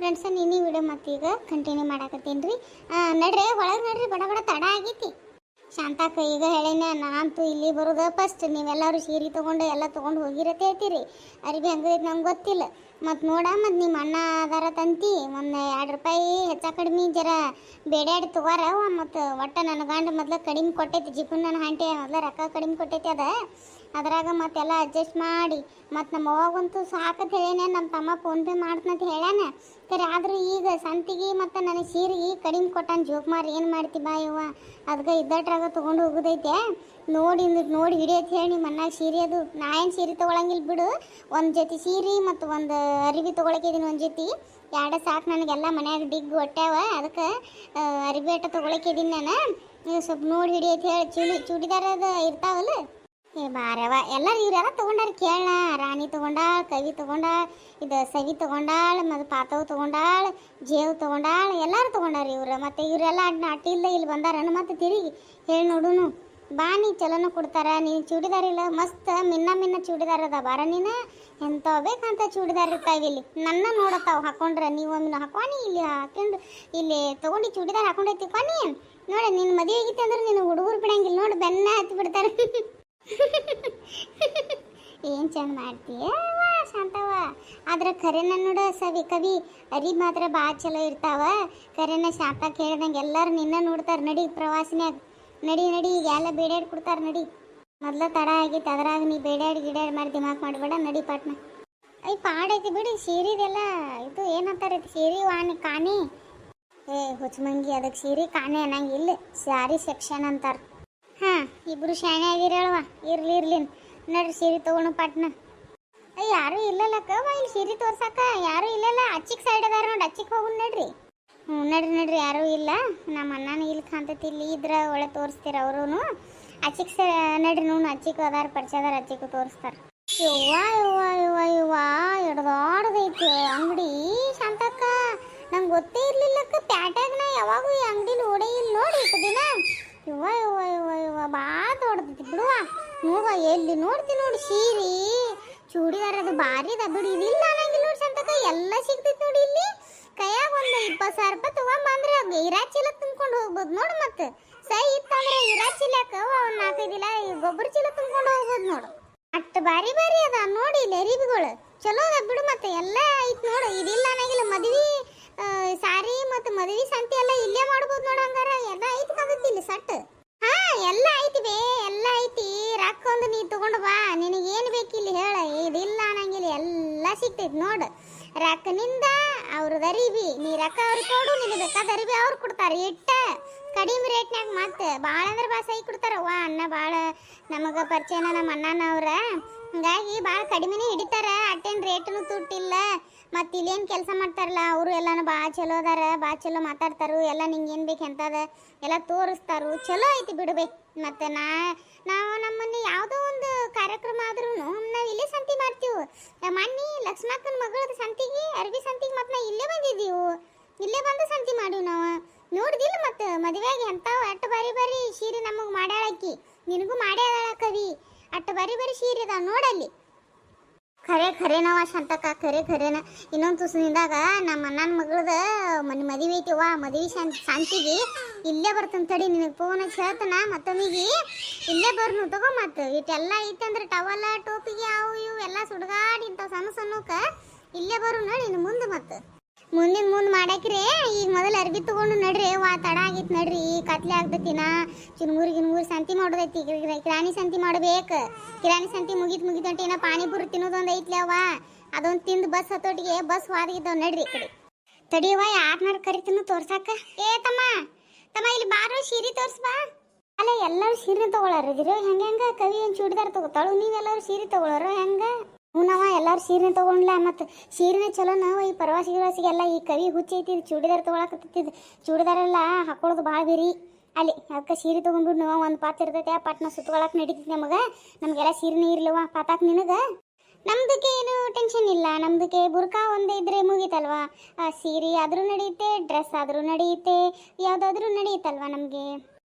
Friends ನೀನು video ಮತ್ತೆ ಈಗ ಕಂಟಿನ್ಯೂ ಮಾಡಾಕತ್ತೀನಿ ರೀ. ನಡ್ರಿ ಒಳಗೆ ನಡ್ರಿ, ಬಡ ಬಡ ತಡ ಆಗೈತಿ. ಶಾಂತಾಕ ಈಗ ಹೇಳೇನ, ನಾನಂತೂ ಇಲ್ಲಿ ಬರೋದು ಫಸ್ಟ್. ನೀವೆಲ್ಲರೂ ಸೀರೆ ತೊಗೊಂಡು ಎಲ್ಲ ತೊಗೊಂಡು ಹೋಗಿರತ್ತೆ ಹೇಳ್ತೀರಿ. ಅರಿಬಿ ಹಂಗೈತೆ ನಂಗೆ ಗೊತ್ತಿಲ್ಲ. ಮತ್ತು ನೋಡ, ಮತ್ತು ನಿಮ್ಮ ಅಣ್ಣ ಅದಾರ ತಂತಿ ಒಂದು 2 ರೂಪಾಯಿ ಹೆಚ್ಚ ಕಡಿಮೆ ಜರ ಬೇಡ್ಯಾಡಿ ತೊಗೋರ. ಮತ್ತು ಒಟ್ಟು ನನ್ನ ಗಂಡ ಮೊದ್ಲು ಕಡಿಮೆ ಕೊಟ್ಟೈತಿ, ಜಿಪುನ್ ನನ್ನ ಹಾಂಟಿ ಮೊದ್ಲು ರೊಕ್ಕ ಕಡಿಮೆ ಕೊಟ್ಟೈತಿ. ಅದ್ರಾಗ ಮತ್ತೆಲ್ಲ ಅಡ್ಜಸ್ಟ್ ಮಾಡಿ, ಮತ್ತು ನಮ್ಮ ಅವಾಗಂತೂ ಸಾಕತ್ ಹೇಳೇನೆ, ನಮ್ಮ ತಮ್ಮ ಫೋನ್ಪೇ ಮಾಡ್ತಂತ ಹೇಳ್ಯಾನ. ಸರಿ ಆದ್ರೆ ಈಗ ಸಂತಿಗೆ ಮತ್ತು ನನಗೆ ಸೀರೆಗೆ ಕಡಿಮೆ ಕೊಟ್ಟಾನ ಜೋಕ್ಮಾರ್. ಏನು ಮಾಡ್ತಿ ಬಾ ಯವ್ವ, ಅದಕ್ಕೆ ಇದ್ದಟ್ರಾಗ ತೊಗೊಂಡು ಹೋಗೋದೈತೆ. ನೋಡಿ ಹಿಡಿಯತ್ತೆ ಹೇಳಿ ನಿಮ್ಮ ಮನ್ನಾಗ ಸೀರೆ. ಅದು ನಾ ಏನು ಸೀರೆ ತೊಗೊಳಂಗಿಲ್ಲ ಬಿಡು. ಒಂದು ಜೊತೆ ಸೀರೆ ಮತ್ತು ಒಂದು ಅರಿವಿ ತೊಗೊಳಕಿದ್ದೀನಿ. ಒಂದು ಜೊತೆ 2 ಸಾಕು ನನಗೆಲ್ಲ ಮನ್ಯಾಗ ಡಿಗ್ ಹೊಟ್ಟ್ಯಾವ. ಅದಕ್ಕೆ ಅರಿವಿ ಅಟ್ಟ ತೊಗೊಳಕಿದ್ದೀನಿ ನಾನು. ನೀವು ಸ್ವಲ್ಪ ನೋಡಿ ಹಿಡಿಯತ್ತೆ ಹೇಳಿ. ಚೂಡಿದಾರದ ಇರ್ತಾವಲ್ಲ, ಬಾರವ ಎಲ್ಲರೂ ಇವರೆಲ್ಲ ತೊಗೊಂಡಾರ. ಕೇಳ, ರಾಣಿ ತೊಗೊಂಡಾಳ, ಕವಿ ತೊಗೊಂಡಾಳ, ಇದು ಸವಿ ತೊಗೊಂಡಾಳ, ಮತ್ತು ಪಾತವ್ ತೊಗೊಂಡಾಳ, ಜೇವ್ ತೊಗೊಂಡಾಳ, ಎಲ್ಲರೂ ತೊಗೊಂಡಾರ ಇವ್ರು. ಮತ್ತು ಇವರೆಲ್ಲ ಅಟ್ಟಿಲ್ಲ ಇಲ್ಲಿ ಬಂದಾರ. ಮತ್ತು ತಿರುಗಿ ಹೇಳಿ ನೋಡುನು ಬಾ, ನೀ ಚಲೋನ ಕೊಡ್ತಾರ. ನೀನು ಚೂಡಿದಾರ ಇಲ್ಲ, ಮಸ್ತ್ ಮಿನ್ನ ಚೂಡಿದಾರ ಅದ. ಬಾರ ನೀನು ಎಂತ ಬೇಕಂತ ಚೂಡಿದಾರ ಇರ್ತಾವ ಇಲ್ಲಿ. ನನ್ನ ನೋಡತ್ತಾವ ಹಾಕೊಂಡ್ರೆ. ನೀವು ಒಮ್ಮೆ ಹಾಕೋನಿ ಇಲ್ಲಿ ಹಾಕೊಂಡು ಇಲ್ಲಿ ತೊಗೊಂಡು ಚೂಡಿದಾರ ಹಾಕೊಂಡೈತಿ ಕೊನಿ ನೋಡಿ. ನಿನ್ನ ಮದುವೆ ಆಗಿತ್ತು ಅಂದ್ರೆ ನೀನು ಹುಡುಗರು ಬಿಡಂಗಿಲ್ಲ ನೋಡಿ, ಬೆನ್ನ ಹತ್ತಿ ಬಿಡ್ತಾರೆ. ಏನು ಚಂದ ಮಾಡ್ತೀಯ ಶಾಂತವ್ವ. ಆದ್ರೆ ಖರೇನ ನೋಡ ಕವಿ ಅರಿ ಮಾತ್ರ ಭಾಳ ಚಲೋ ಇರ್ತಾವ. ಖರೇನ ಶಾಂತ ಕೇಳ್ದಂಗೆ ಎಲ್ಲರೂ ನಿನ್ನ ನೋಡ್ತಾರೆ. ನಡಿ ಪ್ರವಾಸನ್ಯಾಗ ನಡಿ ಈಗ ಎಲ್ಲ ಬೇಡ್ಯಾಡಿ ಕೊಡ್ತಾರೆ. ನಡಿ, ಮೊದ್ಲು ತಡ ಆಗೈತೆ, ಅದ್ರಾಗ ನೀ ಬೇಡ್ಯಾಡಿ ಗಿಡ್ಯಾಡಿ ಮಾಡಿ ದಿಮಾಕ್ ಮಾಡಬೇಡ. ನಡಿ ಪಾಟ್ನ. ಪಾಡೈತಿ ಬಿಡಿ ಸೀರಿದೆಲ್ಲ. ಇದು ಏನಂತಾರೆ ಸೀರೆ ಕಾಣಿ. ಹುಚ್ಚಮಂಗಿ, ಅದಕ್ಕೆ ಸೀರೆ ಕಾಣಿ ಅನ್ನಂಗಿಲ್ಲ, ಸ್ಯಾರಿ ಸೆಕ್ಷನ್ ಅಂತಾರೆ. ಹಾಂ, ಇಬ್ರು ಶಾಣೆ ಆಗಿರಲ್ವ. ಇರ್ಲಿ ನಡ್ರಿ ಸೀರೆ ತೊಗೊಂಡು ಪಾಟ್ನ. ಯಾರೂ ಇಲ್ಲಲ್ಲಕ್ಕವ ಇಲ್ಲಿ ಸೀರೆ ತೋರ್ಸಾಕ ಯಾರೂ ಇಲ್ಲಲ್ಲ. ಅಚ್ಚಿಗೆ ಸೈಡ್ ಅದಾರ ನೋಡಿ, ಅಚ್ಚಿಗೆ ಹೋಗುನ್ ನಡ್ರಿ. ನಡ್ರಿ ಯಾರೂ ಇಲ್ಲ. ನಮ್ಮ ಅಣ್ಣನ ಇಲ್ಲಿ ಕಾಣ್ತೈತಿ. ಇಲ್ಲಿ ಇದ್ರ ಒಳ್ಳೆ ತೋರಿಸ್ತೀರ ಅವರು. ಅಚ್ಚಿಗೆ ನಡ್ರಿ ನೋಡು, ಅಚ್ಚಿಗೆ ಅದಾರ ಪರಿಚಯದಾರ, ಅಚ್ಚಿಗೆ ತೋರಿಸ್ತಾರೆ. ಯವ್ವಾ ಎಡ್ದಾಡ್ದೈತಿ ಅಂಗಡಿ ಶಾಂತಕ್ಕ. ನಂಗೆ ಗೊತ್ತೇ ಇರ್ಲಿಲ್ಲಕ್ಕ. ಪ್ಯಾಟ್ಯಾಗ ನಾ ಯಾವಾಗೂ ಈ ಅಂಗಡಿಲಿ ಓಡೇ ಇಲ್ಲ ನೋಡಿ ಇಷ್ಟು ದಿನ. ಯವ್ವ ಭಾಳ ದೊಡ್ಡದೈತಿ ಬಿಡುವ. ನೋಡುವ ಎಲ್ಲಿ ನೋಡ್ತಿ ನೋಡಿ ಸೀರೆ ಚೂಡಿದಾರ ಅದು ಭಾರಿ ಅದ ಬಿಡು. ಇದಿಲ್ಲ ಅನ್ನಂಗಿಲ್ಲ ನೋಡಿ ಶಾಂತಕ್ಕ, ಎಲ್ಲ ಸಿಗ್ತೈತಿ ನೋಡಿ ಇಲ್ಲಿ. ಕೈಯಾಗ ಒಂದು 20,000 ರೂಪಾಯಿ ತೊಗೊಂಬಂದ್ರೆ ಇರಾ ಚೀಲ ತುಂಬ್ಕೊಂಡು ಹೋಗ್ಬೋದು ನೋಡು. ಮತ್ತು ಸೈ ಇತ್ತಂದ್ರೆ ಇರಾ ಚೀಲಕ್ಕ ಒಂದು 4-5 ಇಲ್ಲ ಗೊಬ್ಬರ ಚೀಲ ತುಂಬ್ಕೊಂಡು ಹೋಗ್ಬೋದು ನೋಡು. ಅಷ್ಟು ಭಾರಿ ಅದ ನೋಡಿ ಇಲ್ಲಿ ಅರಿವಿಗಳು. ಚಲೋ ಅದ ಬಿಡು. ಮತ್ತೆ ಎಲ್ಲ ಐತಿ ನೋಡು. ಇದಿಲ್ಲ ಅನ್ನಂಗಿಲ್ಲ. ಮದ್ವಿ ಸಾರಿ ಮತ್ತು ಮದ್ವಿ ಸಂತಿ ಎಲ್ಲ ಇಲ್ಲೇ ಮಾಡ್ಬೋದು ನೋಡು. ಹಂಗಾರ ಎಲ್ಲ ಐತಿ ಕಾದತ್ತಿ ಇಲ್ಲಿ ಸಟ್. ಹಾ, ಎಲ್ಲ ಐತಿ ಬೇ, ಎಲ್ಲ ಐತಿ. ರೊಕ್ಕ ಒಂದು ನೀ ತಗೊಂಡು ಬಾ, ನಿನಗೇನು ಬೇಕಿಲ್ಲಿ ಹೇಳ. ಇದಿಲ್ಲ ಅನ್ನಂಗಿಲ್ಲ, ಎಲ್ಲ ಸಿಗ್ತೈತಿ ನೋಡು. ರೊಕ್ಕನಿಂದ ಅವ್ರದ್ದು ಅರಿವಿ, ನೀ ರೊಕ್ಕ ಅವ್ರಿಗೆ ಕೊಡು, ನಿನಗೆ ಬೇಕಾದ ಅರಿವಿ ಅವ್ರು ಕೊಡ್ತಾರೆ. ಇಟ್ಟ ಕಡಿಮೆ ರೇಟ್ನಾಗ ಮತ್ತೆ ಭಾಳ ಅಂದ್ರೆ ಭಾಳ ಸೈ ಕೊಡ್ತಾರೆ. ಅಣ್ಣ ಭಾಳ ನಮಗೆ ಪರಿಚಯನ ನಮ್ಮ ಅಣ್ಣನವ್ರ. ಹಂಗಾಗಿ ಭಾಳ ಕಡಿಮೆನೇ ಹಿಡಿತಾರ. ಅಟ್ಟೇನು ರೇಟನು ತುಟ್ಟಿಲ್ಲ. ಮತ್ತು ಇಲ್ಲೇನು ಕೆಲಸ ಮಾಡ್ತಾರಲ್ಲ ಅವರು ಎಲ್ಲನೂ ಭಾಳ ಚಲೋ ಅದಾರ, ಭಾಳ ಚಲೋ ಮಾತಾಡ್ತಾರು. ಎಲ್ಲ ನಿಂಗೆ ಏನು ಬೇಕು ಎಂತದ ಎಲ್ಲ ತೋರಿಸ್ತಾರು. ಚಲೋ ಐತಿ ಬಿಡ್ಬೇಕು. ಮತ್ತು ನಾವು ನಮ್ಮಲ್ಲಿ ಯಾವುದೋ ಒಂದು ಕಾರ್ಯಕ್ರಮ ಆದ್ರೂ ನಾವು ಇಲ್ಲೇ ಸಂತಿ ಮಾಡ್ತೀವಿ. ಮೊನ್ನೆ ಲಕ್ಷ್ಮಕ್ಕನ ಮಗಳದ ಸಂತಿಗೆ, ಅರ್ಬಿ ಸಂತಿಗೆ ಮತ್ತು ನಾವು ಇಲ್ಲೇ ಬಂದಿದ್ದೀವಿ. ಇಲ್ಲೇ ಬಂದು ಸಂತಿ ಮಾಡೀವಿ ನಾವು. ನೋಡಿದಿಲ್ಲ ಮತ್ತು ಮದುವೆಗೆ ಎಂಥವು ಅಟ್ಟು ಬಾರಿ ಸೀರೆ ನಮಗೆ ಮಾಡ್ಯಾಳಕ್ಕಿ. ನಿನಗೂ ಮಾಡ್ಯಾಳ ಕವಿ. ಅಟ್ಟು ಬಾರಿ ಸೀರೆ ಅದಾವ ನೋಡಲ್ಲಿ. ಖರೇನವ ಶಾಂತಕ್ಕ, ಖರೇನ. ಇನ್ನೊಂದು ತುಸನಿಂದಾಗ ನಮ್ಮ ಅಣ್ಣನ ಮಗಳದ ಮದುವೆ ಐತಿವ. ಮದುವೆ ಶಾಂತಿಗೆ ಇಲ್ಲೇ ಬರ್ತಂತ ತಡಿ, ನಿನಗೆ ಫೋನ್ ಹಚ್ಚಿ ಹೇಳ್ತಾನ. ಮತ್ತೊಮ್ಮಿಗೆ ಇಲ್ಲೇ ಬರ್ನು ತಗೋ. ಮತ್ತು ಇಟ್ಟೆಲ್ಲ ಐತೆ ಅಂದ್ರೆ ಟವಲ್ಲ ಟೋಪಿಗೆ ಅವು ಇವು ಎಲ್ಲ ಸುಡ್ಗಾಡಿ ಇಂಥವು ಸಣ್ಣಕ್ಕೆ ಇಲ್ಲೇ ಬರು ನೋಡಿ. ಇನ್ನು ಮುಂದೆ ಮತ್ತು ಮುಂದೆ ಮಾಡಾಕ್ರಿ. ಈಗ ಮೊದಲು ಅರ್ಬಿ ತೊಗೊಂಡು ನಡ್ರಿ. ತಡ ಆಗಿತ್ತು ನಡ್ರಿ. ಈಗ ಕತ್ಲೆ ಆಗ್ತೈತಿನ. ಚಿನ್ಮೂರಿ ಸಂತಿ ಮಾಡೋದೈತಿ. ಕಿರಾಣಿ ಸಂತಿ ಮಾಡ್ಬೇಕು. ಕಿರಾಣಿ ಸಂತಿ ಮುಗಿತಂಟಿ ಏನೋ ಪಾನಿಪುರಿ ತಿನ್ನೋದೊಂದು ಐತ್ಲಿ ಅವ್ವ. ಅದೊಂದು ತಿಂದು ಬಸ್ ಹತ್ತೋಟಿಗೆ ಬಸ್ ವಾದಿದ್ದಾವ ನಡ್ರಿ. ಈ ಕಡೆ ತಡಿಯವ್ವ, ಯಾರನ್ನಾರು ಕರಿತೀನೋ ತೋರ್ಸಾಕ. ತಮ್ಮ ಇಲ್ಲಿ ಬಾರೋ ಸೀರೆ ತೋರ್ಸ್ಬಾ. ಅಲ್ಲ, ಎಲ್ಲರೂ ಸೀರೆ ತೊಗೊಳಾರಿದಿರೋ ಹೆಂಗೆ? ಕವಿ ಏನು ಚೂಡಿದಾರ ತೊಗೋತಾಳು, ನೀವೆಲ್ಲರೂ ಸೀರೆ ತೊಗೊಳೋರು ಹೆಂಗೆ? ಹೂನವ, ಎಲ್ಲರೂ ಸೀರೆ ತೊಗೊಂಡ್ಲ. ಮತ್ತು ಸೀರೆನೇ ಚಲೋ ನಾವು ಈ ಪ್ರವಾಸಿಗೆಲ್ಲ ಈ ಕವಿ ಹುಚ್ಚೈತಿ. ಚೂಡಿದಾರ ತೊಗೊಳಕತ್ತಿದ್ದು ಚೂಡಿದಾರೆಲ್ಲ ಹಾಕೊಳ್ಳೋದು ಭಾಳ ಬೇರಿ ಅಲ್ಲಿ. ಅದಕ್ಕೆ ಸೀರೆ ತೊಗೊಂಡ್ಬಿಟ್ಟು ನಾವು ಒಂದು ಪಾತ್ ಇರ್ತೈತೆ. ಆ ಪಾಟ್ನ ಸುತ್ತೊಳಕ್ಕೆ ನಡೀತೈತಿ ನಮಗೆಲ್ಲ ಸೀರೆನೇ ಇರ್ಲವ ಪಾತಾಕ್ ನಿನಗೆ. ನಮ್ದಕ್ಕೆ ಏನು ಟೆನ್ಷನ್ ಇಲ್ಲ. ನಮ್ದಕ್ಕೆ ಬುರ್ಕಾ ಒಂದೇ ಇದ್ರೆ ಮುಗೀತಲ್ವಾ. ಸೀರೆ ಆದರೂ ನಡೆಯುತ್ತೆ, ಡ್ರೆಸ್ ಆದರೂ ನಡೆಯುತ್ತೆ, ಯಾವುದಾದ್ರೂ ನಡೆಯುತ್ತಲ್ವ ನಮಗೆ.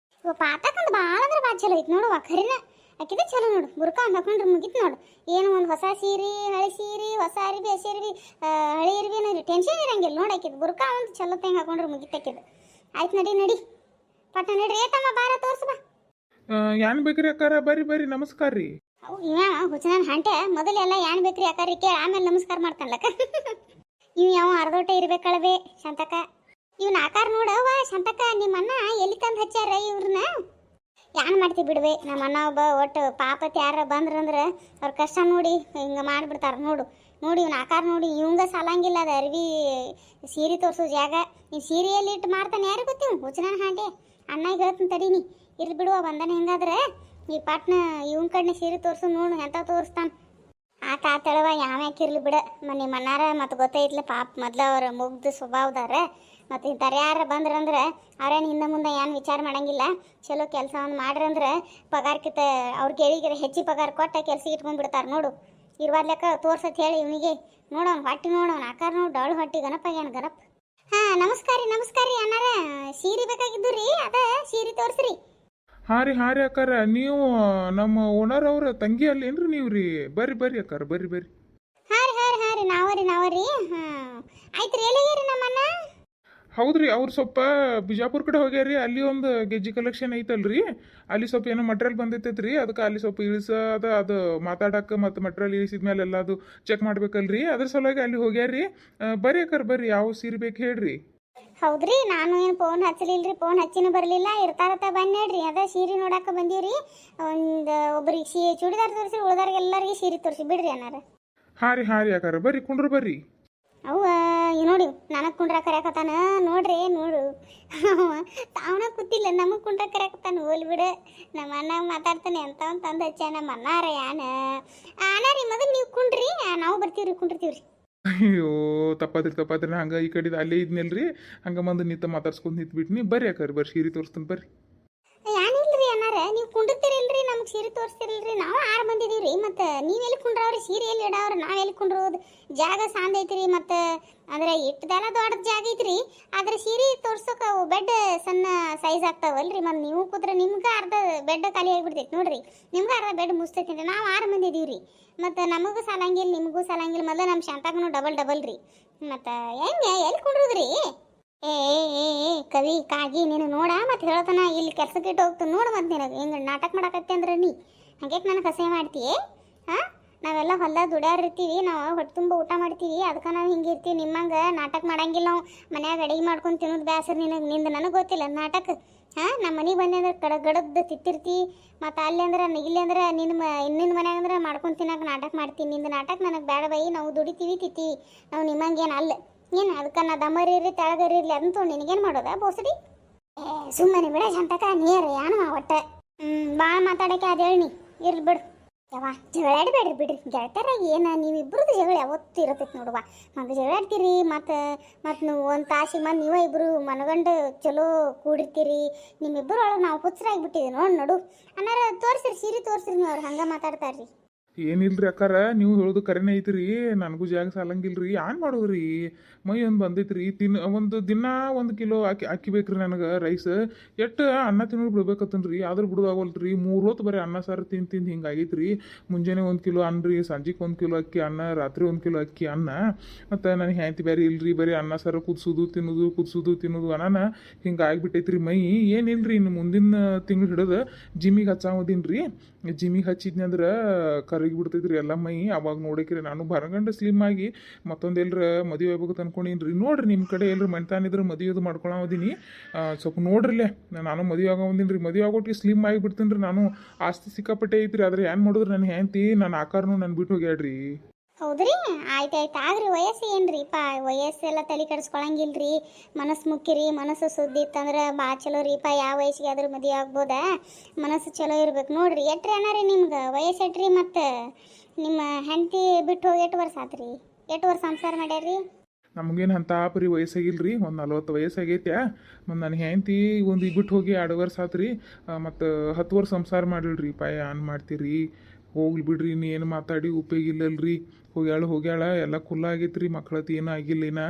ಪಾತಾಕಂದು ಭಾಳ ಅಂದ್ರೆ ಭಾಳ ಚಲೋ ಐತಿ ನೋಡುವ. ಖರೇನ ಆಕಿದ ಚಲೋ ನೋಡು ಬುರ್ಕ ಒಂದು ಹಾಕೊಂಡ್ರೆ ಮುಗಿತು ನೋಡು. ಏನು ಒಂದು ಹೊಸ ಸೀರೆ ಹಳೆ ಸೀರೆ ಹೊಸ ಅರಿವಿ ಹಸಿ ಅರಿವಿ ಹಳೆ ಅರಿವಿ ಅನ್ನೋ ಟೆನ್ಷನ್ ಇರಂಗಿಲ್ಲ ನೋಡಿ. ಆಕಿದ್ ಬುರ್ಕ ಒಂದು ಚಲೋ ತಂಗ ಹಾಕೊಂಡ್ರೆ ಮುಗಿತಾಕಿದ್ದು. ಆಯ್ತು ನಡಿ ನಡಿ ಪಟ್ಟ ನಡ್ರಿ ಏತಮ್ಮ ಬಾರ ತೋರ್ಸು ಬಾ. ಏನ್ ಬೇಕ್ರಿ ಅಕ್ಕಾರ? ಬರ್ರಿ ನಮಸ್ಕಾರ ರೀ. ಅವು ಇವ ಹುಚ್ಚನ ಹಂಟೆ ಮೊದಲೆಲ್ಲ ಏನ್ ಬೇಕ್ರಿ ಅಕ್ಕಾರಿ ಕೇಳಿ ಆಮೇಲೆ ನಮಸ್ಕಾರ ಮಾಡ್ತಾನಲಕ್ಕ. ಇವ್ ಯಾವ ಅರ್ಧೋಟ ಇರ್ಬೇಕಳವೆ ಶಾಂತಕ್ಕ. ಇವ್ನ ಆಕಾರ ನೋಡವ ಶಾಂತಕ್ಕ, ನಿಮ್ಮ ಅಣ್ಣ ಎಲ್ಲಿ ತಂದು ಹಚ್ಚಾರ ಇವ್ರನ್ನ? ಏನ್ ಮಾಡ್ತೀವಿ ಬಿಡ್ವೆ, ನಮ್ಮ ಅಣ್ಣ ಒಬ್ಬ ಒಟ್ಟು ಪಾಪತ್ ಯಾರ ಬಂದ್ರಂದ್ರೆ ಅವ್ರ ಕಷ್ಟ ನೋಡಿ ಹಿಂಗೆ ಮಾಡಿಬಿಡ್ತಾರ ನೋಡು. ನೋಡಿ ಇವ್ನ ಆಕಾರ ನೋಡಿ ಇವಂಗ ಸಾಲಂಗಿಲ್ಲ ಅದು ಅರ್ವಿ ಸೀರೆ ತೋರಿಸೋ ಜಾಗ. ಈ ಸೀರೆಯಲ್ಲಿ ಇಟ್ಟು ಮಾಡ್ತಾನೆ ಯಾರು ಗೊತ್ತಿ ಹುಚ್ಚನ ಹಾಂಡೆ. ಅಣ್ಣಗೆ ಹೇಳ್ತೀನಿ ತಡೀನಿ, ಇರ್ಲಿ ಬಿಡುವ ಬಂದನೆ. ಹೆಂಗಾದ್ರೆ ಈ ಪಾಟ್ನ ಇವನ್ ಕಡೆ ಸೀರೆ ತೋರಿಸು ನೋಡು ಎಂತ ತೋರಿಸ್ತಾನ. ಆತಳವ ಯಾವ್ಯಾಕಿರ್ಲಿ ಬಿಡ. ನಿಮ್ಮ ಅಣ್ಣಾರ ಮತ್ತು ಗೊತ್ತೈತ್ಲ ಪಾಪ ಮೊದ್ಲು ಅವ್ರ ಮುಗ್ದು ಸ್ವಭಾವದಾರ. ಮತ್ತು ಇಂಥವ್ರು ಯಾರು ಬಂದ್ರಂದ್ರೆ ಅವ್ರೇನು ಹಿಂದೆ ಮುಂದೆ ಏನು ವಿಚಾರ ಮಾಡಂಗಿಲ್ಲ. ಚಲೋ ಕೆಲಸವನ್ನು ಮಾಡ್ರಂದ್ರೆ ಪಗಾರಕ್ಕಿಂತ ಅವ್ರ ಕೇಳಿಗೆ ಹೆಚ್ಚಿಗೆ ಪಗಾರ ಕೊಟ್ಟ ಕೆಲ್ಸ ಇಟ್ಕೊಂಡ್ಬಿಡ್ತಾರೆ ನೋಡು. ಇರ್ವಾದ್ಲೆಕ್ಕ ತೋರ್ಸತ್ ಹೇಳಿ ಇವನಿಗೆ. ನೋಡೋನ್ ಹೊಟ್ಟಿ ನೋಡೋನ್ ಆಕಾರ ನೋಡಿ ಡಾಳು ಹೊಟ್ಟಿ ಗಣಪ ಏನು ಗಣಪ. ಹಾಂ ನಮಸ್ಕಾರ ರೀ ಅಣ್ಣಾರ. ಸೀರೆ ಬೇಕಾಗಿದ್ದು ರೀ, ಅದ ಸೀರೆ ತೋರಿಸ್ರಿ. ಹಾಂ ರೀ ಅಕ್ಕಾರ, ನೀವು ನಮ್ಮ ಓನರ್ ಅವ್ರ ತಂಗಿ ಅಲ್ಲೇನ್ರಿ ನೀವು ರೀ? ಬರ್ರಿ ಅಕ್ಕಾರ ಬರ್ರಿ. ಹಾಂ ರೀ ನಾವರಿ. ಹಾಂ ಆಯ್ತು ರೀ. ಎಲ್ಲಿಗೆ ನಮ್ಮಣ್ಣ? ಹೌದ್ರಿ, ಅವ್ರು ಸ್ವಲ್ಪ ಬಿಜಾಪುರ ಕಡೆ ಹೋಗ್ಯಾರಿ. ಅಲ್ಲಿ ಒಂದು ಗೆಜ್ಜಿ ಕಲೆಕ್ಷನ್ ಐತಲ್ರಿ, ಅಲ್ಲಿ ಸ್ವಲ್ಪ ಏನೋ ಮಟ್ರಿಯಲ್ ಬಂದೈತೈತ್ರಿ. ಅದಕ್ಕೆ ಅಲ್ಲಿ ಸ್ವಲ್ಪ ಇಳಿಸೋದ ಅದು ಮಾತಾಡಕ್ಕೆ ಮತ್ತು ಮಟ್ರಿಯಲ್ ಇಳಿಸಿದ್ಮೇಲೆ ಎಲ್ಲ ಅದು ಚೆಕ್ ಮಾಡ್ಬೇಕಲ್ರಿ. ಅದ್ರ ಸಲುವಾಗಿ ಅಲ್ಲಿ ಹೋಗ್ಯಾರಿ. ಬರ್ರಿ ಅಕ್ಕಾರ ಬರ್ರಿ, ಯಾವ ಸೀರೆ ಬೇಕು ಹೇಳ್ರಿ. ಹೌದ್ರಿ, ನಾನು ಏನು ಫೋನ್ ಹಚ್ಚಲಿಲ್ರಿ, ಫೋನ್ ಹಚ್ಚಿನೂ ಬರಲಿಲ್ಲ. ಇರ್ತಾರತ್ತ ಬನ್ನಿ ಹೇಳ್ರಿ. ಅದ ಸೀರೆ ನೋಡಕ್ಕೆ ಬಂದೀವ್ರಿ. ಒಬ್ಬರಿಗೆ ಚೂಡಿದಾರ್ ತೋರಿಸಿ, ಉಳ್ದಾರ್ಗೆ ಎಲ್ಲರಿಗೆ ಸೀರೆ ತೋರಿಸಿ ಬಿಡ್ರಿ ಅನ್ನಾರ. ಹಾಂ ರೀ ಅಕ್ಕಾರ ಬರ್ರಿ, ಕುಂಡ್ರು ಬರ್ರಿ. ಅವ ನೋಡಿ ನನಗೆ ಕುಂಡ್ರ ಕರ್ಯಾಕತ್ತಾನ ನೋಡ್ರಿ. ನೋಡು ತಾವನ ಕೂತಿಲ್ಲ, ನಮಗೆ ಕುಂಡ್ರ ಕರ್ಯಾಕತ್ತಾನ. ಹೋಲ್ ಬಿಡು, ನಮ್ಮ ಅಣ್ಣಾಗ ಮಾತಾಡ್ತಾನೆ ಅಂತ ತಂದು ಹಚ್ಚ. ನಮ್ಮ ಅಣ್ಣಾರ ಅಣ್ಣ ರೀ ಮೊದಲು ನೀವು ಕುಂಡ್ರಿ, ನಾವು ಬರ್ತೀವ್ರಿ, ಕುಂಡಿರ್ತೀವ್ರಿ. ಅಯ್ಯೋ ತಪ್ಪಾದ್ರಿ ಹಂಗೆ ಈ ಕಡೆ ಅಲ್ಲೇ ಇದ್ನಲ್ರಿ, ಹಂಗೆ ಬಂದು ನಿಂತ ಮಾತಾಡ್ಸ್ಕೊಂಡು ನಿಂತ್ಬಿಟ್ನಿ. ಬರ್ರಿ ಅಕ್ಕಾರ ಬರ್ರಿ, ಸೀರೆ ತೋರಿಸ್ತಾನೆ ಬರ್ರಿ. ಏನಿಲ್ರಿ ಅಣ್ಣಾರ, ನೀವು ಕುಂಡಿರ್ತೀರಿಲ್ರಿ, ನಮ್ಗೆ ಸೀರೆ ತೋರಿಸ್ತಿರಲ್ರಿ. ನಾವು 6 ಮಂದಿ ಇದೀವ್ರಿ. ಮತ್ತು ನೀವೆಲ್ಲಿ ಕುಂಡ್ರವ್ರಿ? ಸೀರೆ ಎಲ್ಲಿ ಇಡವ್ರಿ? ನಾವೆಲ್ಲಿ ಕುಂಡ್ರೋದು? ಜಾಗ ಸಾಂದ್ ಐತ್ರಿ. ಮತ್ತು ಅಂದ್ರೆ ಇಟ್ಟದೆಲ್ಲ ದೊಡ್ಡ ಜಾಗ ಐತ್ರಿ. ಆದ್ರೆ ಸೀರೆ ತೋರ್ಸೋಕೆ ಅವು ಬೆಡ್ ಸಣ್ಣ ಸೈಜ್ ಆಗ್ತಾವಲ್ರಿ. ಮತ್ತು ನೀವು ಕೂತ್ರೆ ನಿಮ್ಗೆ ಅರ್ಧ ಬೆಡ್ ಖಾಲಿ ಆಗಿಬಿಡ್ತೈತಿ ನೋಡ್ರಿ. ನಿಮ್ಗೆ ಅರ್ಧ ಬೆಡ್ ಮುಸ್ತೈತಿ. ನಾವು 6 ಮಂದಿ ಇದೀವ್ರಿ. ಮತ್ತು ನಮಗೂ ಸಾಲಂಗಿಲ್ಲ, ನಿಮಗೂ ಸಾಲಂಗಿಲ್ಲ. ಮೊದಲು ನಮ್ಮ ಶಾಂತಾಗೂ ಡಬಲ್ ರೀ. ಮತ್ತು ಹೆಂಗೆ ಎಲ್ಲಿ ಕುಂಡ್ರದ್ರಿ? ಏ ಕವಿ ಕಾಗಿ ನೀನು ನೋಡ ಮತ್ತೆ ಹೇಳ್ತಾನ ಇಲ್ಲಿ ಕೆಲ್ಸಕ್ಕೆ ಇಟ್ಟು ಹೋಗ್ತಾನೆ ನೋಡು. ಮತ್ತೆ ನಿನಗೆ ಹಿಂಗೆ ನಾಟಕ ಮಾಡಕತ್ತೆ ಅಂದ್ರೆ ನೀ ಹಂಗೆ ನನಗೆ ಹಸೆ ಮಾಡ್ತೀಯೇ? ಹಾಂ, ನಾವೆಲ್ಲ ಹೊಲ್ದಾಗ ದುಡ್ಯಾರಿರ್ತೀವಿ, ನಾವು ಹೊಟ್ಟೆ ತುಂಬ ಊಟ ಮಾಡ್ತೀವಿ. ಅದಕ್ಕೆ ನಾವು ಹಿಂಗೆ ಇರ್ತೀವಿ. ನಿಮ್ಮಂಗೆ ನಾಟಕ ಮಾಡಂಗಿಲ್ಲ. ನಾವು ಮನ್ಯಾಗ ಅಡಿಗೆ ಮಾಡ್ಕೊಂಡು ತಿನ್ನೋದು ಬೇಸರ ನಿಂದು ನನಗೆ ಗೊತ್ತಿಲ್ಲ ನಾಟಕ. ಹಾಂ, ನಮ್ಮ ಮನೆಗೆ ಬಂದೆ ಅಂದ್ರೆ ಗಡದ್ದು ತಿತ್ತಿರ್ತಿ. ಮತ್ತು ಅಲ್ಲಿ ಅಂದ್ರೆ ಇಲ್ಲಿ ಅಂದ್ರೆ ನಿನ್ನ ಮನ್ಯಾಗ ಅಂದ್ರೆ ಮಾಡ್ಕೊಂಡು ತಿನ್ನೋಕೆ ನಾಟಕ ಮಾಡ್ತೀನಿ. ನಿಂದು ನಾಟಕ ನನಗೆ ಬೇಡ ಬೈ. ನಾವು ದುಡಿತೀವಿ ತಿತ್ತೀವಿ. ನಾವು ನಿಮ್ಮಂಗೇನು ಅಲ್ಲ. ಏನು ಅದಕ್ಕೆ ನಾ ದಮ್ಮರಿರ್ರಿ ತೆಳಗರಿರ್ಲಿ ಅದಂತೂ ನಿನಗೇನು ಮಾಡೋದ ಬೋಸಡಿ? ಸುಮ್ಮನೆ ಬಿಡ ಶಾಂತಕ ನೀರು ಏನು ಒಟ್ಟೆ ಭಾಳ ಮಾತಾಡೋಕೆ ಅದು ಹೇಳಿ ಇರ್ಲಿ ಬಿಡು. ಯವ್ವ ಜಗಳಾಡಬೇಡ್ರಿ ಬಿಡ್ರಿ ಗೆಳತಾರ. ಏನು ನೀವಿಬ್ರದ್ದು ಜಗಳ ಯಾವತ್ತೂ ಇರತೈತಿ ನೋಡುವ. ಮತ್ತು ಜಗಳಾಡ್ತೀರಿ. ಮತ್ತು ನೀವು ಒಂದು ತಾಸಿಗೆ ಮತ್ತು ನೀವೇ ಇಬ್ಬರು ಮನಗಂಡು ಚಲೋ ಕೂಡಿರ್ತೀರಿ. ನಿಮ್ಮಿಬ್ಬರು ಒಳಗೆ ನಾವು ಹುಚ್ಚರಾಗಿಬಿಟ್ಟಿವಿ ನೋಡು. ಅನ್ನಾರ ತೋರಿಸ್ರಿ ಸೀರೆ ತೋರಿಸ್ರಿ. ನೀವು ಅವ್ರು ಹಂಗೆ ಮಾತಾಡ್ತಾರ್ರಿ. ಏನಿಲ್ರಿ ಅಕ್ಕಾರ, ನೀವು ಹೇಳೋದು ಕರೆನೇ ಐತ್ರಿ. ನನಗೂ ಜಾಗ ಸಾಲಂಗಿಲ್ರಿ. ಏನು ಮಾಡೋದ್ರಿ, ಮೈ ಒಂದು ಬಂದೈತ್ರಿ. ಒಂದು ದಿನ 1 ಕಿಲೋ ಅಕ್ಕಿ ಬೇಕ್ರಿ ನನಗೆ ರೈಸ್. ಎಷ್ಟು ಅನ್ನ ತಿನ್ನೋದು ಬಿಡ್ಬೇಕತ್ತನ್ರಿ, ಆದ್ರೂ ಬಿಡೋದಾಗಲ್ರಿ. 3 ಹೊತ್ತು ಬರೀ ಅನ್ನ ಸಾರು ತಿಂದು ಹಿಂಗೆ ಆಗೈತ್ರಿ. ಮುಂಜಾನೆ 1 ಕಿಲೋ ಅನ್ನ ರೀ, ಸಂಜೆಗೆ 1 ಕಿಲೋ ಅಕ್ಕಿ ಅನ್ನ, ರಾತ್ರಿ 1 ಕಿಲೋ ಅಕ್ಕಿ ಅನ್ನ. ಮತ್ತು ನನಗೆ ಹೆಂಡತಿ ಬೇರೆ ಇಲ್ರಿ, ಬರೀ ಅನ್ನ ಸಾರು ಕುದಿಸೋದು ತಿನ್ನೋದು ಅನಾನ ಹಿಂಗೆ ಆಗಿಬಿಟ್ಟೈತ್ರಿ ಮೈ. ಏನಿಲ್ರಿ, ಇನ್ನು ಮುಂದಿನ ತಿಂಗಳು ಹಿಡಿದು ಜಿಮ್ಮಿಗೆ ಹಚ್ಚಾವದೀನಿ. ಜಿಮ್ಮಿಗೆ ಹಚ್ಚಿದ್ನಂದ್ರೆ ಕರಗಿ ಬಿಡ್ತೈತ್ರಿ ಎಲ್ಲ ಮೈ. ಅವಾಗ ನೋಡಕ್ರಿ ನಾನು ಬರಗಂಡು ಸ್ಲಿಮ್ ಆಗಿ ಮತ್ತೊಂದು ಎಲ್ರ ಮದುವೆ ಆಗ್ಬೇಕು ಅನ್ಕೊಂಡಿನ್ರಿ. ನೋಡ್ರಿ ನಿಮ್ಮ ಕಡೆ ಎಲ್ರು ಮನ್ತಾನಿದ್ರೆ ಮದುವೆದು ಮಾಡ್ಕೊಳೋದೀನಿ. ಸ್ವಲ್ಪ ನೋಡ್ರಿಲ್ಲೇ, ನಾನು ಮದುವೆ ಆಗೋದಿನ್ರಿ. ಮದುವೆ ಆಗೋಟಿಗೆ ಸ್ಲಿಮ್ ಆಗಿಬಿಡ್ತೀನಿ ರೀ ನಾನು. ಆಸ್ತಿ ಸಿಕ್ಕಾಪಟ್ಟೆ ಐತ್ರಿ. ಆದ್ರೆ ಏನು ಮಾಡಿದ್ರು ನನ್ನ ಹೆಂಡತಿ ನನ್ನ ಆಕಾರನು ನನ್ನ ಬಿಟ್ಟು ಹೋಗ್ಯಾಡ್ರಿ. ಹೌದ್ರಿ, ಆಯ್ತು ಆಗ್ರಿ. ವಯಸ್ಸು ಏನ್ರಿ ವಯಸ್ಸೆಲ್ಲ ತಲೆ ಕೆಡಿಸ್ಕೊಳಂಗಿಲ್ರಿ. ಮನಸ್ಸು ಮುಖ್ಯರಿ. ಮನಸ್ಸು ಸುದ್ದಿ ಇತ್ತಂದ್ರೆ ಭಾಳ ಚಲೋ ರೀಪ. ಯಾವ ವಯಸ್ಸಿಗೆ ಆದ್ರೂ ಮದುವೆ ಆಗ್ಬೋದಾ? ಮನಸ್ಸು ಚಲೋ ಇರ್ಬೇಕು ನೋಡ್ರಿ. ಎಟ್ರಿ ಅಣ್ಣಾರಿ ನಿಮ್ಗೆ ವಯಸ್ಸು ಎಟ್ರಿ? ಮತ್ತು ನಿಮ್ಮ ಹೆಂಡತಿ ಬಿಟ್ಟು ಹೋಗಿ 8 ವರ್ಷ ಆತ್ರಿ? 8 ವರ್ಷ ಸಂಸಾರ ಮಾಡ್ಯಾರಿ? ನಮಗೇನು ಅಂತ ಪರಿ ವಯಸ್ಸಾಗಿಲ್ರಿ, ಒಂದು 40 ವಯಸ್ಸಾಗೈತೆ. ಮತ್ತು ನನ್ನ ಹೆಂಡತಿ ಒಂದು ಬಿಟ್ಟು ಹೋಗಿ 2 ವರ್ಷ ಆತ್ರಿ. ಮತ್ತು 10 ವರ್ಷ ಸಂಸಾರ ಮಾಡಿಲ್ರಿ. ಏನ್ ಮಾಡ್ತೀರಿ? ಹೋಗ್ಲಿ ಬಿಡ್ರಿ ಇನ್ನು ಏನು ಮಾತಾಡಿ ಉಪಯೋಗ ಇಲ್ಲಲ್ರಿ. ಹೋಗ್ಯಾಳ ಎಲ್ಲ ಕುಲ್ಲ ಆಗೈತ್ರಿ. ಮಕ್ಳತಿ ಏನೂ ಆಗಿಲ್ಲ ಇನ್ನ.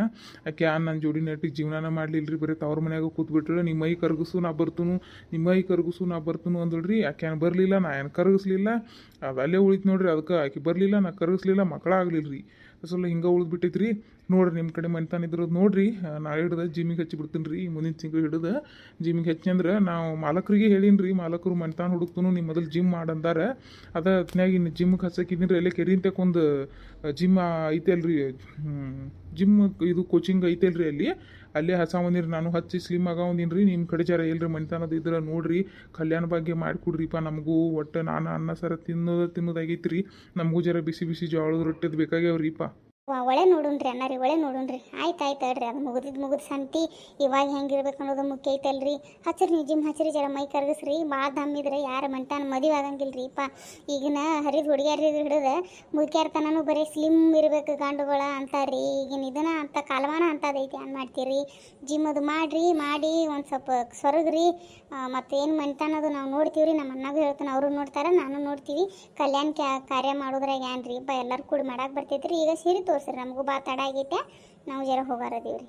ಆಕೆ ನನ್ನ ಜೋಡಿ ನೆಟ್ಟಿಗೆ ಜೀವನಾನ ಮಾಡಲಿಲ್ರಿ. ಬರೀ ತವ್ರ ಮನ್ಯಾಗ ಕೂತ್ಬಿಟ್ರೆ ನಿಮ್ಮ ಮೈ ಕರಗಿಸು ನಾ ಬರ್ತನು, ನಿಮ್ಮ ಮೈ ಕರಗಿಸು ನಾ ಬರ್ತನು ಅಂದಳ್ರಿ. ಆಕೆ ಏನು ಬರಲಿಲ್ಲ, ನಾ ಏನು ಕರಗಿಸ್ಲಿಲ್ಲ. ಅದು ಅಲ್ಲೇ ಉಳಿತು ನೋಡ್ರಿ. ಅದಕ್ಕೆ ಆಕೆ ಬರಲಿಲ್ಲ, ನಾ ಕರಗಿಸ್ಲಿಲ್ಲ, ಮಕ್ಕಳ ಆಗ್ಲಿಲ್ರಿ. ಅಸಲು ಹಿಂಗೆ ಉಳಿದ್ಬಿಟ್ಟೈತ್ರಿ. ನೋಡ್ರಿ ನಿಮ್ಮ ಕಡೆ ಮನೆತಾನ ಇದ್ರದ್ದು ನೋಡ್ರಿ. ನಾಳೆ ಹಿಡ್ದು ಜಿಮ್ಮಿಗೆ ಹಚ್ಚಿ ಬಿಡ್ತೀನಿ ರೀ. ಮುಂದಿನ ತಿಂಗಳು ಹಿಡಿದು ಜಿಮ್ಮಿಗೆ ಹಚ್ಚಿ ಅಂದ್ರೆ ನಾವು ಮಾಲಕರಿಗೆ ಹೇಳೀನಿ ರೀ. ಮಾಲಕರು ಮನೆತಾನ ಹುಡುಕ್ತನು ನೀವು ಮೊದಲು ಜಿಮ್ ಮಾಡಂದಾರ. ಅದ ಹೊತ್ನ್ಯಾಗ ಇನ್ನು ಜಿಮ್ಗೆ ಹಚ್ಚಕಿದ್ದೀನಿ ರೀ. ಅಲ್ಲೇ ಕೆರಿಂತಕ್ಕೊಂದು ಜಿಮ್ ಐತಲ್ರಿ, ಜಿಮ್ ಇದು ಕೋಚಿಂಗ್ ಐತಲ್ರಿ ಅಲ್ಲಿ. ಅಲ್ಲೇ ಹಸಾವಂದಿರಿ. ನಾನು ಹಚ್ಚಿ ಸ್ಲಿಮ್ ಆಗವಂದಿನಿ ರೀ. ನಿಮ್ಮ ಕಡೆ ಜರ ಎಲ್ರಿ ಮನೆತಾನದು ಇದ್ರೆ ನೋಡ್ರಿ, ಕಲ್ಯಾಣ ಬಗ್ಗೆ ಮಾಡಿಕೊಡ್ರಿಪ್ಪ. ನಮಗೂ ಒಟ್ಟು ನಾನು ಅನ್ನ ಸರ ತಿನ್ನೋದಾಗೈತಿ ರೀ. ನಮಗೂ ಜರ ಬಿಸಿ ಬಿಸಿ ಜೋಳದ ರೊಟ್ಟಿದು ಬೇಕಾಗ್ಯಾವ್ರಿಪ್ಪ. ಒಳ್ಳೆ ನೋಡುಣ್ರಿ ಅಣ್ಣ ರೀ, ಒಳ್ಳೆ ನೋಡುಣ್ರಿ. ಆಯ್ತು ಹೇಳ್ರಿ. ಅದು ಮುಗಿದ ಸಂತಿ ಇವಾಗ ಹೆಂಗಿರ್ಬೇಕು ಅನ್ನೋದು ಮುಖ್ಯ ಐತಲ್ರಿ. ಹಚ್ಚಿರಿ ನೀವು ಜಿಮ್ ಹಚ್ಚಿರಿ, ಜರ ಮೈ ಕರಗಿಸ್ರಿ. ಭಾಳ ದಮ್ಮಿದ್ರೆ ಯಾರ ಮಂಟಾನ ಮದುವೆ ಆಗಂಗಿಲ್ರಿ ಅಪ್ಪ. ಈಗಿನ ಹರಿದು ಹುಡುಗಿಯರಿಗೆ ಹಿಡಿದು ಮುದುಕ್ಯಾರ ತನೂ ಬರೀ ಸ್ಲಿಮ್ ಇರಬೇಕು ಗಂಡುಗಳ ಅಂತಾರ್ರಿ. ಈಗಿನ ಇದನ್ನ ಅಂತ ಕಾಲಮಾನ ಅಂತದೈತಿ. ಏನು ಮಾಡ್ತೀರಿ? ಜಿಮ್ ಅದು ಮಾಡಿ ಒಂದು ಸ್ವಲ್ಪ ಸೊರಗ್ರಿ. ಮತ್ತು ಏನು ಮಂಟಾನದು ನಾವು ನೋಡ್ತೀವಿ ರೀ. ನಮ್ಮ ಅಣ್ಣಗೂ ಹೇಳ್ತಾನೆ, ಅವರು ನೋಡ್ತಾರೆ, ನಾನು ನೋಡ್ತೀವಿ. ಕಲ್ಯಾಣ ಕಾರ್ಯ ಮಾಡೋದ್ರಾಗ ಏನ್ರಿ ಅಪ್ಪ, ಎಲ್ಲರೂ ಕೂಡ ಮಾಡಕ್ಕೆ ಬರ್ತೈತಿ ರೀ. ಈಗ ಸೀರೆ ತೋರಿಸ್ರಿ, ನಮಗೂ ಭಾಳ ತಡ ಆಗೈತೆ. ನಾವು ಜರ ಹೋಗಾರದೀವಿ ರೀ.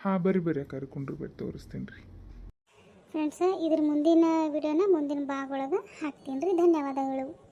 ಹಾಂ ಬರ್ರಿ ಕರ್ಕೊಂಡ್ರಿ ಬಿಟ್ಟು ತೋರಿಸ್ತೀನಿ ರೀ. ಫ್ರೆಂಡ್ಸ, ಇದ್ರ ಮುಂದಿನ ವಿಡಿಯೋನ ಮುಂದಿನ ಭಾಗ ಒಳಗೆ ಹಾಕ್ತೀನಿ ರೀ. ಧನ್ಯವಾದಗಳು.